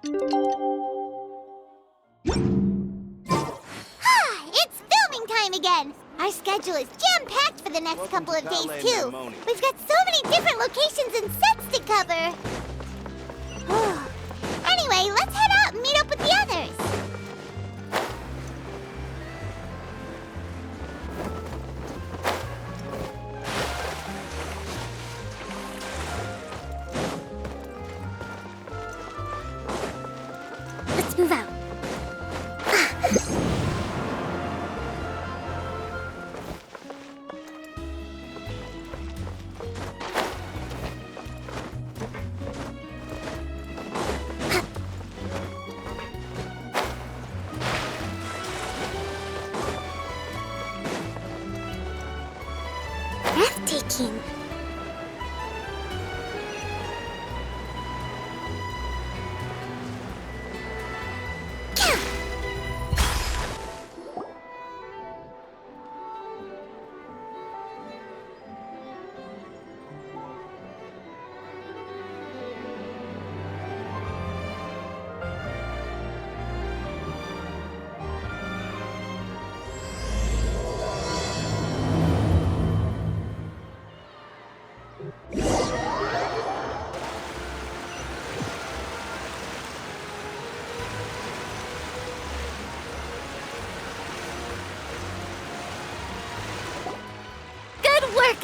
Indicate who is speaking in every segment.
Speaker 1: It's filming time again! Our schedule is jam-packed for the next couple of days, too. We've got so many different locations and sets to cover. Anyway, let's head out and meet up with the others. Let's move out. Breathtaking.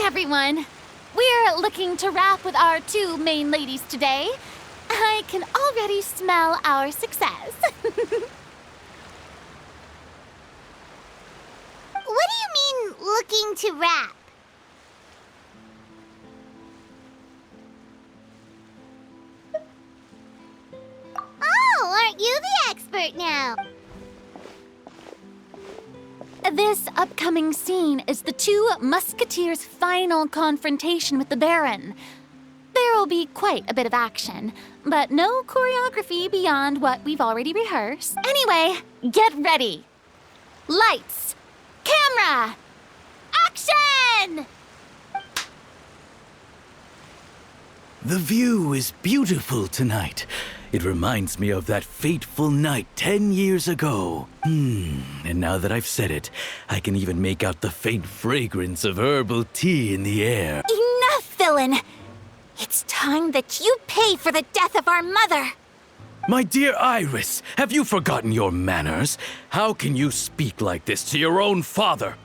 Speaker 2: Everyone, we're looking to wrap with our two main ladies today. I can already smell our success.
Speaker 1: What do you mean, looking to wrap? Oh, aren't you the expert now?
Speaker 2: This upcoming scene is the two Musketeers' final confrontation with the Baron. There will be quite a bit of action, but no choreography beyond what we've already rehearsed. Anyway, get ready. Lights, camera, action!
Speaker 3: The view is beautiful tonight. It reminds me of that fateful night 10 years ago. And now that I've said it, I can even make out the faint fragrance of herbal tea in the air.
Speaker 1: Enough, villain! It's time that you pay for the death of our mother!
Speaker 3: My dear Iris, have you forgotten your manners? How can you speak like this to your own father?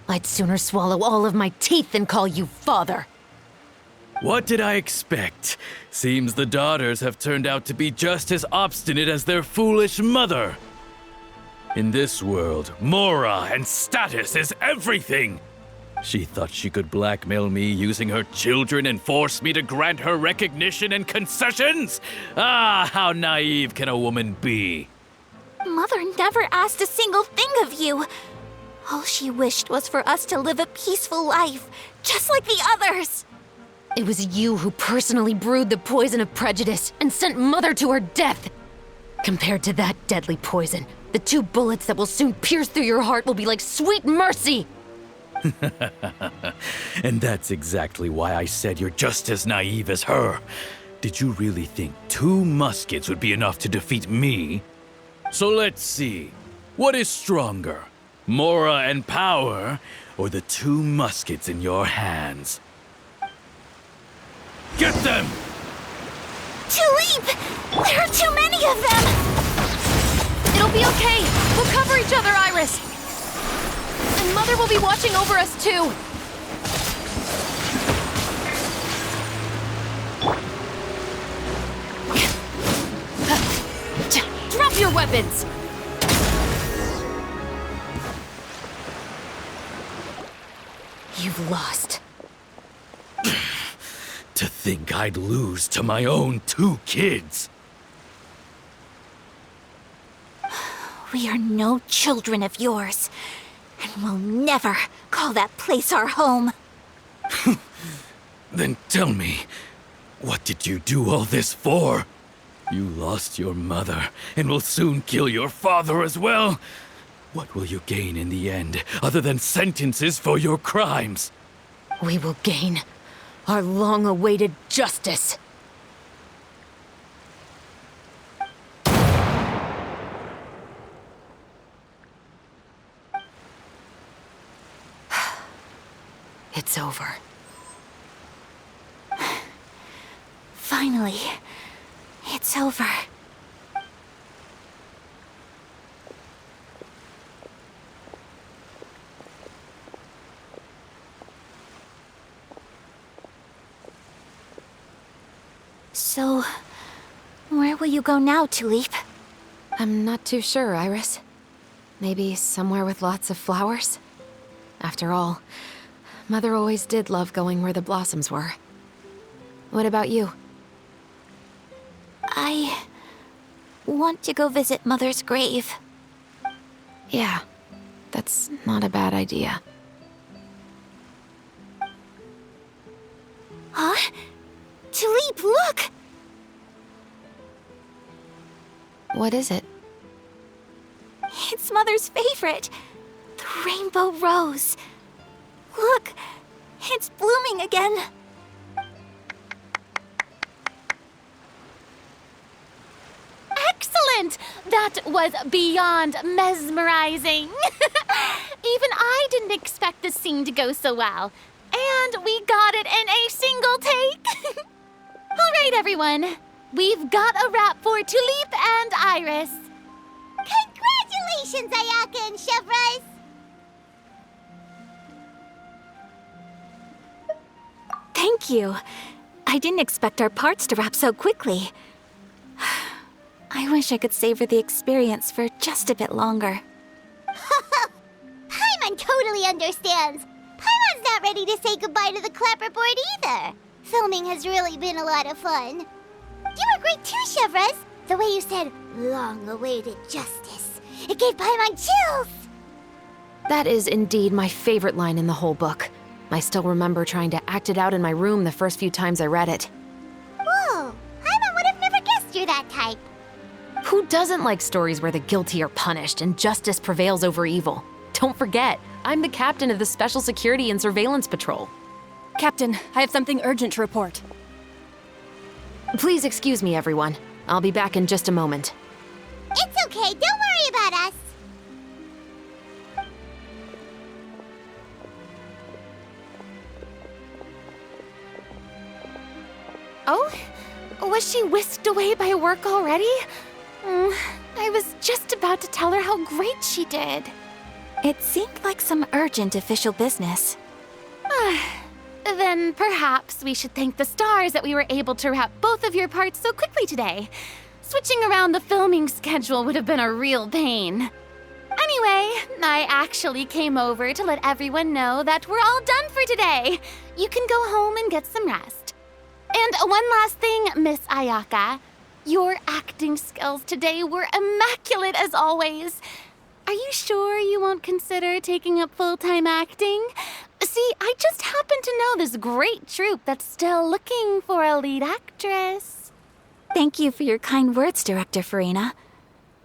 Speaker 4: I'd sooner swallow all of my teeth than call you father.
Speaker 3: What did I expect? Seems the daughters have turned out to be just as obstinate as their foolish mother. In this world, Mora and status is everything. She thought she could blackmail me using her children and force me to grant her recognition and concessions? Ah, how naive can a woman be?
Speaker 1: Mother never asked a single thing of you. All she wished was for us to live a peaceful life, just like the others.
Speaker 4: It was you who personally brewed the poison of prejudice and sent Mother to her death. Compared to that deadly poison, the 2 bullets that will soon pierce through your heart will be like sweet mercy.
Speaker 3: And that's exactly why I said you're just as naive as her. Did you really think 2 muskets would be enough to defeat me? So let's see. What is stronger, Mora and power, or the 2 muskets in your hands? Get them!
Speaker 1: Tulip! There are too many of them!
Speaker 4: It'll be okay. We'll cover each other, Iris. And Mother will be watching over us, too. Drop your weapons! You've lost.
Speaker 3: To think I'd lose to my own 2 kids.
Speaker 1: We are no children of yours, and we'll never call that place our home.
Speaker 3: Then tell me, what did you do all this for? You lost your mother, and will soon kill your father as well. What will you gain in the end, other than sentences for your crimes?
Speaker 4: We will gain our long-awaited justice. It's over.
Speaker 2: Finally, it's over. So, where will you go now, Tulip?
Speaker 4: I'm not too sure, Iris. Maybe somewhere with lots of flowers? After all, Mother always did love going where the blossoms were. What about you?
Speaker 2: I want to go visit Mother's grave.
Speaker 4: Yeah, that's not a bad idea.
Speaker 2: Huh? Tulip, look!
Speaker 4: What is it?
Speaker 2: It's Mother's favorite. The rainbow rose. Look, it's blooming again. Excellent! That was beyond mesmerizing. Even I didn't expect this scene to go so well. And we got it in a single take. All right, everyone. We've got a wrap for Tulip and Iris.
Speaker 1: Congratulations, Ayaka and Chevres!
Speaker 2: Thank you. I didn't expect our parts to wrap so quickly. I wish I could savor the experience for just a bit longer.
Speaker 1: Paimon totally understands. Paimon's not ready to say goodbye to the clapperboard either. Filming has really been a lot of fun. You were great too, Chevres. The way you said, long-awaited justice. It gave Paimon chills.
Speaker 4: That is indeed my favorite line in the whole book. I still remember trying to act it out in my room the first few times I read it.
Speaker 1: Whoa, Paimon would have never guessed you're that type.
Speaker 4: Who doesn't like stories where the guilty are punished and justice prevails over evil? Don't forget, I'm the captain of the Special Security and Surveillance Patrol.
Speaker 5: Captain, I have something urgent to report.
Speaker 4: Please excuse me, everyone. I'll be back in just a moment.
Speaker 1: It's okay, don't worry about us.
Speaker 2: Oh? Was she whisked away by work already? I was just about to tell her how great she did. It seemed like some urgent official business. Then perhaps we should thank the stars that we were able to wrap both of your parts so quickly today. Switching around the filming schedule would have been a real pain. Anyway, I actually came over to let everyone know that we're all done for today. You can go home and get some rest. And one last thing, Miss Ayaka. Your acting skills today were immaculate as always. Are you sure you won't consider taking up full-time acting? See, I just happen to know this great troupe that's still looking for a lead actress. Thank you for your kind words, Director Farina.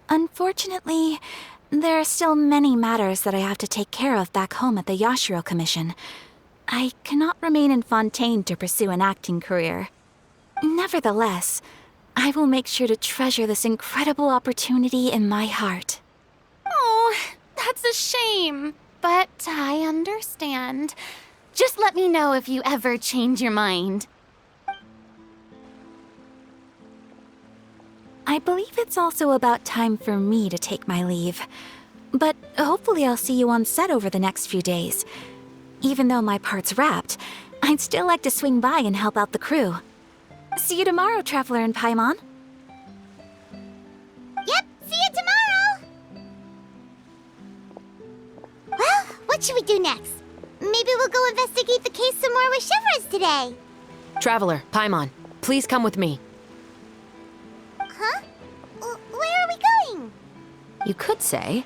Speaker 2: Unfortunately, there are still many matters that I have to take care of back home at the Yashiro Commission. I cannot remain in Fontaine to pursue an acting career. Nevertheless, I will make sure to treasure this incredible opportunity in my heart. Oh, that's a shame, but I understand. Just let me know if you ever change your mind. I believe it's also about time for me to take my leave. But hopefully I'll see you on set over the next few days. Even though my part's wrapped, I'd still like to swing by and help out the crew. See you tomorrow, Traveler and Paimon.
Speaker 1: Yep, see you tomorrow! Well, what should we do next? Maybe we'll go investigate the case some more with Chevres today.
Speaker 4: Traveler, Paimon, please come with me.
Speaker 1: Huh? Where are we going?
Speaker 4: You could say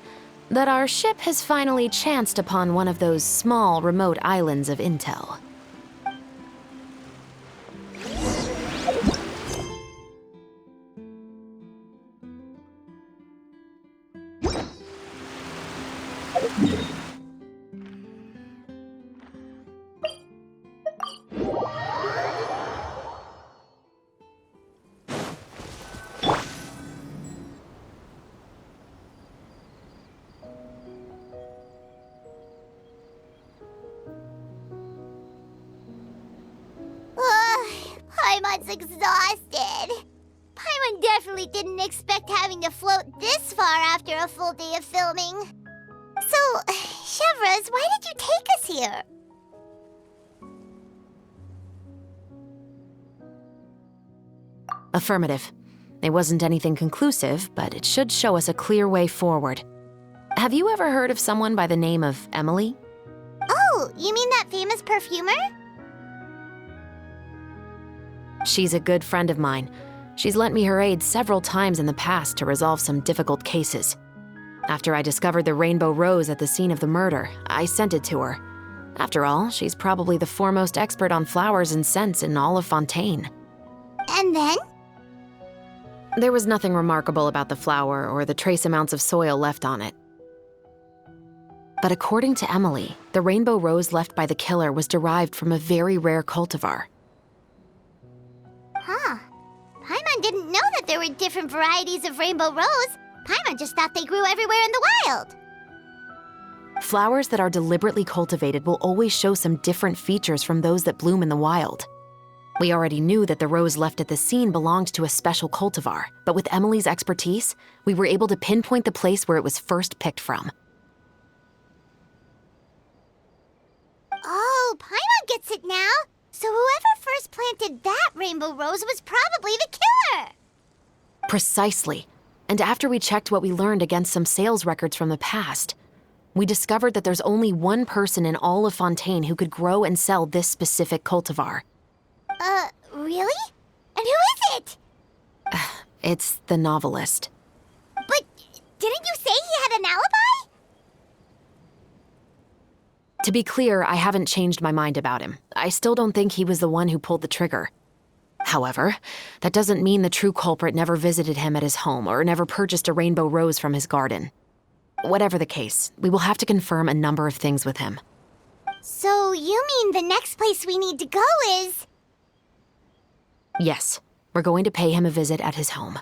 Speaker 4: that our ship has finally chanced upon one of those small, remote islands of intel.
Speaker 1: Paimon's exhausted. Paimon definitely didn't expect having to float this far after a full day of filming. So, Chevres, why did you take us here?
Speaker 4: Affirmative. It wasn't anything conclusive, but it should show us a clear way forward. Have you ever heard of someone by the name of Emily?
Speaker 1: Oh, you mean that famous perfumer?
Speaker 4: She's a good friend of mine. She's lent me her aid several times in the past to resolve some difficult cases. After I discovered the rainbow rose at the scene of the murder, I sent it to her. After all, she's probably the foremost expert on flowers and scents in all of Fontaine.
Speaker 1: And then?
Speaker 4: There was nothing remarkable about the flower or the trace amounts of soil left on it. But according to Emily, the rainbow rose left by the killer was derived from a very rare cultivar.
Speaker 1: Huh. Paimon didn't know that there were different varieties of rainbow rose. Paimon just thought they grew everywhere in the wild.
Speaker 4: Flowers that are deliberately cultivated will always show some different features from those that bloom in the wild. We already knew that the rose left at the scene belonged to a special cultivar, but with Emily's expertise, we were able to pinpoint the place where it was first picked from.
Speaker 1: Oh, Paimon gets it now. So whoever first planted that rainbow rose was probably the killer.
Speaker 4: Precisely. And after we checked what we learned against some sales records from the past, we discovered that there's only one person in all of Fontaine who could grow and sell this specific cultivar.
Speaker 1: Really? And who is it?
Speaker 4: It's the novelist.
Speaker 1: But didn't you say he had an alibi?
Speaker 4: To be clear, I haven't changed my mind about him. I still don't think he was the one who pulled the trigger. However, that doesn't mean the true culprit never visited him at his home or never purchased a rainbow rose from his garden. Whatever the case, we will have to confirm a number of things with him.
Speaker 1: So you mean the next place we need to go is...
Speaker 4: Yes, we're going to pay him a visit at his home.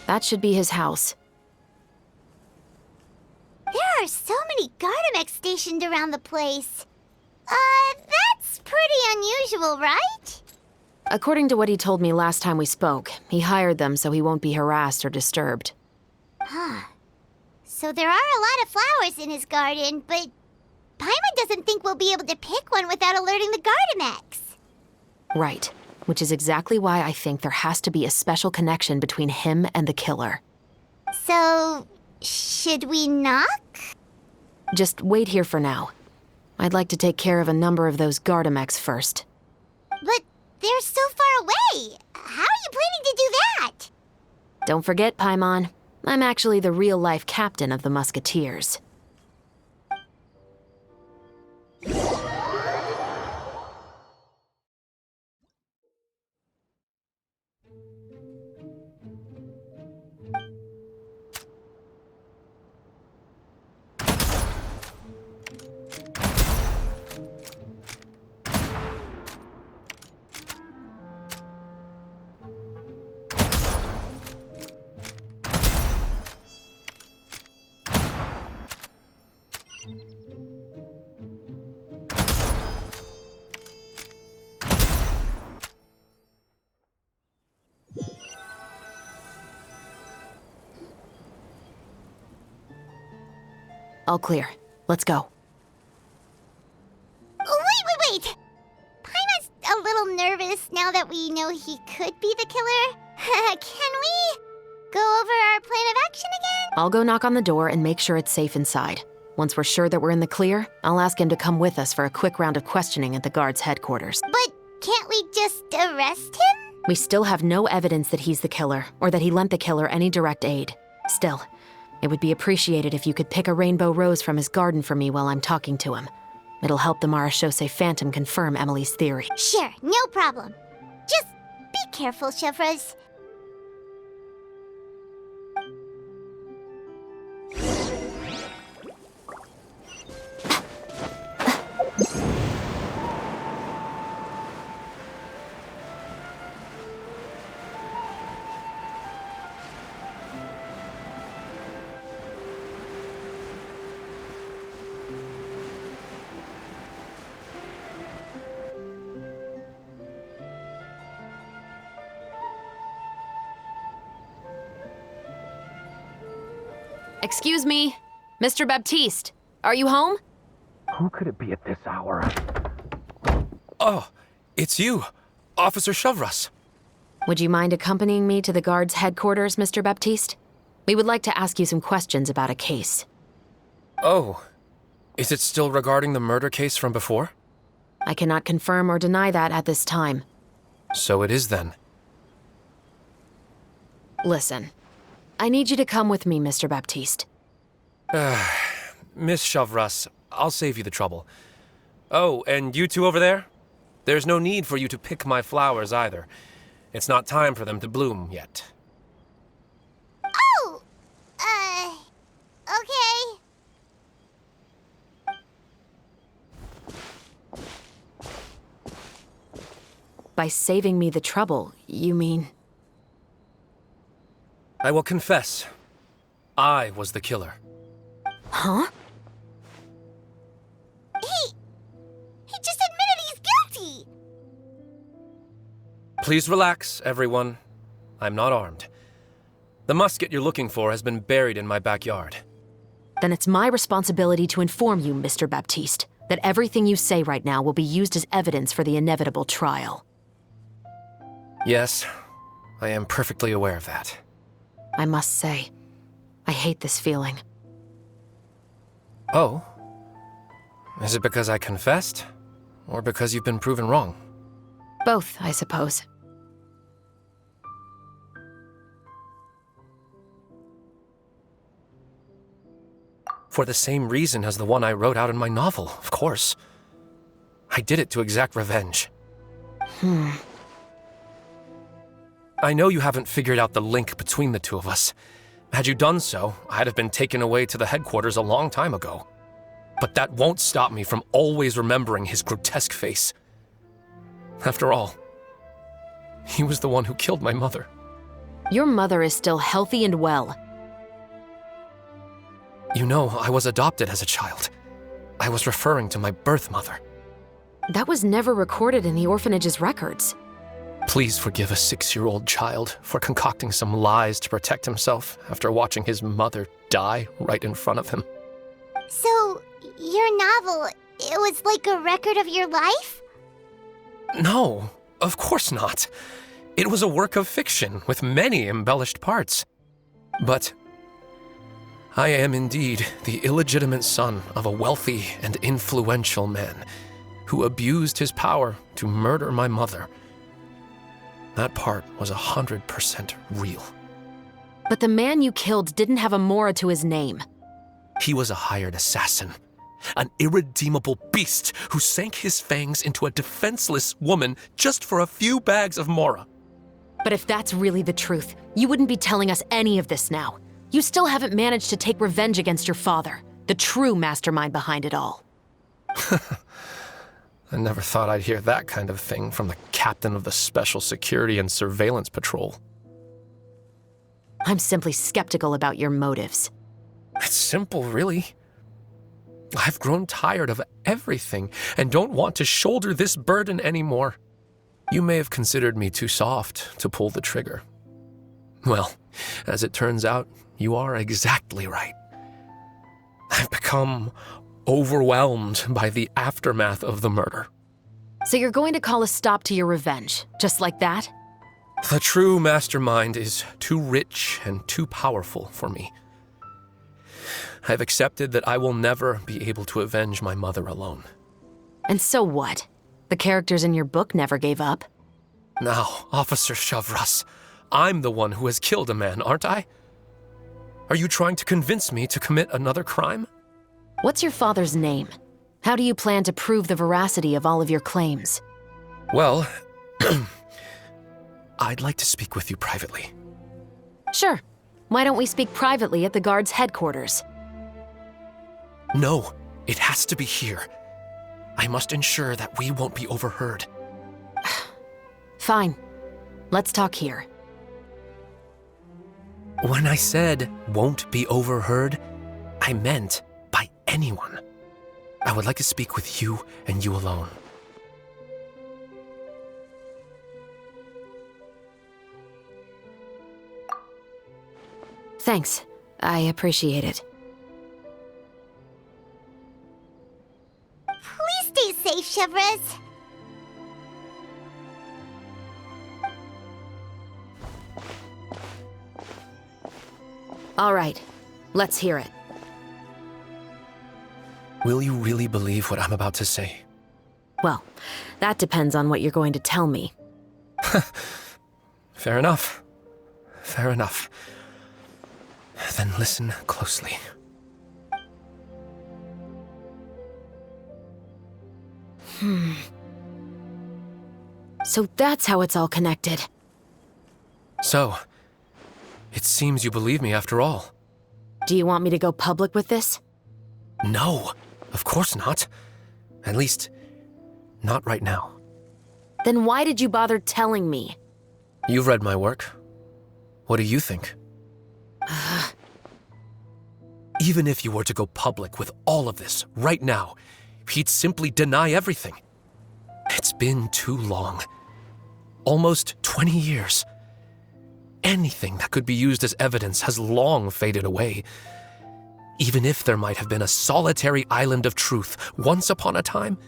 Speaker 4: That should be his house.
Speaker 1: There are so many Gardamex stationed around the place. That's pretty unusual, right?
Speaker 4: According to what he told me last time we spoke, he hired them so he won't be harassed or disturbed.
Speaker 1: Huh. So there are a lot of flowers in his garden, but Paimon doesn't think we'll be able to pick one without alerting the Gardamex.
Speaker 4: Right, which is exactly why I think there has to be a special connection between him and the killer.
Speaker 1: So, should we knock?
Speaker 4: Just wait here for now. I'd like to take care of a number of those Gardamex first.
Speaker 1: But they're so far away. How are you planning to do that?
Speaker 4: Don't forget, Paimon, I'm actually the real-life captain of the Musketeers. All clear. Let's go.
Speaker 1: Wait! Paimon's a little nervous now that we know he could be the killer. Can we go over our plan of action again?
Speaker 4: I'll go knock on the door and make sure it's safe inside. Once we're sure that we're in the clear, I'll ask him to come with us for a quick round of questioning at the guard's headquarters.
Speaker 1: But can't we just arrest him?
Speaker 4: We still have no evidence that he's the killer, or that he lent the killer any direct aid. Still, it would be appreciated if you could pick a rainbow rose from his garden for me while I'm talking to him. It'll help the Marechaussee Phantom confirm Emily's theory.
Speaker 1: Sure, no problem. Just be careful, Chevreuse.
Speaker 4: Excuse me, Mr. Baptiste, are you home?
Speaker 6: Who could it be at this hour? Oh, it's you, Officer Chevreuse.
Speaker 4: Would you mind accompanying me to the guard's headquarters, Mr. Baptiste? We would like to ask you some questions about a case.
Speaker 6: Oh, is it still regarding the murder case from before?
Speaker 4: I cannot confirm or deny that at this time.
Speaker 6: So it is then.
Speaker 4: Listen, I need you to come with me, Mr. Baptiste.
Speaker 6: Miss Chevreuse, I'll save you the trouble. Oh, and you two over there? There's no need for you to pick my flowers either. It's not time for them to bloom yet.
Speaker 1: Oh! Okay.
Speaker 4: By saving me the trouble, you mean...
Speaker 6: I will confess, I was the killer.
Speaker 4: Huh?
Speaker 1: He just admitted he's guilty!
Speaker 6: Please relax, everyone. I'm not armed. The musket you're looking for has been buried in my backyard.
Speaker 4: Then it's my responsibility to inform you, Mr. Baptiste, that everything you say right now will be used as evidence for the inevitable trial.
Speaker 6: Yes, I am perfectly aware of that.
Speaker 4: I must say, I hate this feeling.
Speaker 6: Oh? Is it because I confessed? Or because you've been proven wrong?
Speaker 4: Both, I suppose.
Speaker 6: For the same reason as the one I wrote out in my novel, of course. I did it to exact revenge. I know you haven't figured out the link between the two of us. Had you done so, I'd have been taken away to the headquarters a long time ago. But that won't stop me from always remembering his grotesque face. After all, he was the one who killed my mother.
Speaker 4: Your mother is still healthy and well.
Speaker 6: You know, I was adopted as a child. I was referring to my birth mother.
Speaker 4: That was never recorded in the orphanage's records.
Speaker 6: Please forgive a 6-year-old child for concocting some lies to protect himself after watching his mother die right in front of him.
Speaker 1: So, your novel, it was like a record of your life?
Speaker 6: No, of course not. It was a work of fiction with many embellished parts. But I am indeed the illegitimate son of a wealthy and influential man who abused his power to murder my mother. That part was 100% real.
Speaker 4: But the man you killed didn't have a Mora to his name.
Speaker 6: He was a hired assassin, an irredeemable beast who sank his fangs into a defenseless woman just for a few bags of Mora.
Speaker 4: But if that's really the truth, you wouldn't be telling us any of this now. You still haven't managed to take revenge against your father, the true mastermind behind it all.
Speaker 6: I never thought I'd hear that kind of thing from the captain of the Special Security and Surveillance Patrol.
Speaker 4: I'm simply skeptical about your motives.
Speaker 6: It's simple, really. I've grown tired of everything and don't want to shoulder this burden anymore. You may have considered me too soft to pull the trigger. Well, as it turns out, you are exactly right. I've become overwhelmed by the aftermath of the murder.
Speaker 4: So you're going to call a stop to your revenge, just like that?
Speaker 6: The true mastermind is too rich and too powerful for me. I've accepted that I will never be able to avenge my mother alone.
Speaker 4: And so what? The characters in your book never gave up.
Speaker 6: Now, Officer Chevreuse, I'm the one who has killed a man, aren't I? Are you trying to convince me to commit another crime?
Speaker 4: What's your father's name? How do you plan to prove the veracity of all of your claims?
Speaker 6: Well, I'd like to speak with you privately.
Speaker 4: Sure. Why don't we speak privately at the guard's headquarters?
Speaker 6: No, it has to be here. I must ensure that we won't be overheard.
Speaker 4: Fine. Let's talk here.
Speaker 6: When I said won't be overheard, I meant by anyone. I would like to speak with you and you alone.
Speaker 4: Thanks. I appreciate it.
Speaker 1: Please stay safe, Chevres.
Speaker 4: All right. Let's hear it.
Speaker 6: Will you really believe what I'm about to say?
Speaker 4: Well, that depends on what you're going to tell me.
Speaker 6: Fair enough. Fair enough. Then listen closely.
Speaker 4: So that's how it's all connected.
Speaker 6: So, it seems you believe me after all.
Speaker 4: Do you want me to go public with this?
Speaker 6: No, of course not. At least, not right now.
Speaker 4: Then why did you bother telling me?
Speaker 6: You've read my work. What do you think? Even if you were to go public with all of this right now, he'd simply deny everything. It's been too long. Almost 20 years. Anything that could be used as evidence has long faded away. Even if there might have been a solitary island of truth once upon a time,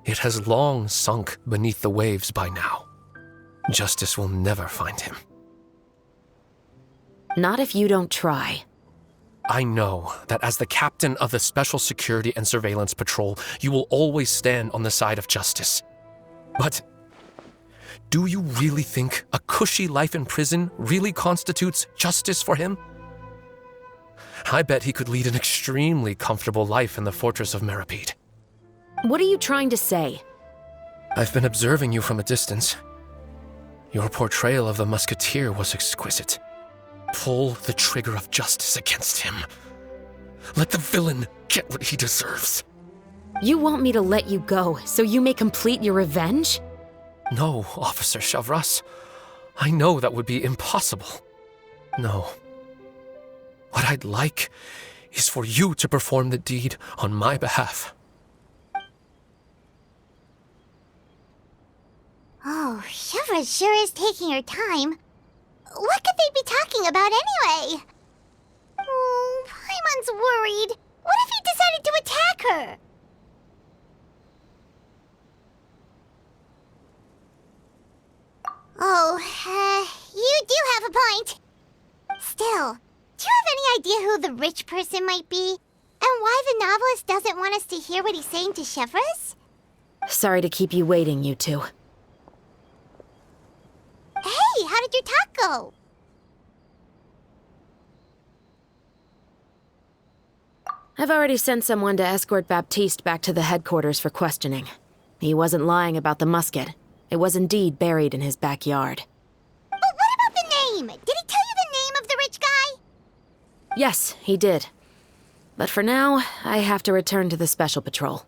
Speaker 6: it has long sunk beneath the waves by now. Justice will never find him.
Speaker 4: Not if you don't try.
Speaker 6: I know that as the captain of the Special Security and Surveillance Patrol, you will always stand on the side of justice. But do you really think a cushy life in prison really constitutes justice for him? I bet he could lead an extremely comfortable life in the fortress of Meripede.
Speaker 4: What are you trying to say?
Speaker 6: I've been observing you from a distance. Your portrayal of the Musketeer was exquisite. Pull the trigger of justice against him. Let the villain get what he deserves.
Speaker 4: You want me to let you go so you may complete your revenge?
Speaker 6: No, Officer Chavras. I know that would be impossible. No. What I'd like is for you to perform the deed on my behalf.
Speaker 1: Oh, Chevres sure is taking her time. What could they be talking about anyway? Oh, Paimon's worried. What if he decided to attack her? Oh, you do have a point. Still, do you have any idea who the rich person might be? And why the novelist doesn't want us to hear what he's saying to Chevres?
Speaker 4: Sorry to keep you waiting, you two.
Speaker 1: Hey, how did your talk go?
Speaker 4: I've already sent someone to escort Baptiste back to the headquarters for questioning. He wasn't lying about the musket. It was indeed buried in his backyard.
Speaker 1: But what about the name? Did he tell you the name of the rich guy?
Speaker 4: Yes, he did. But for now, I have to return to the Special Patrol.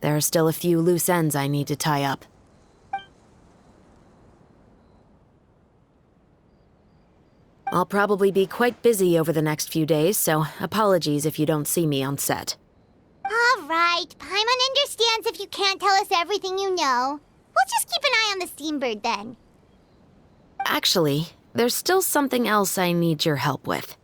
Speaker 4: There are still a few loose ends I need to tie up. I'll probably be quite busy over the next few days, so apologies if you don't see me on set.
Speaker 1: All right, Paimon understands if you can't tell us everything you know. We'll just keep an eye on the Steambird then.
Speaker 4: Actually, there's still something else I need your help with.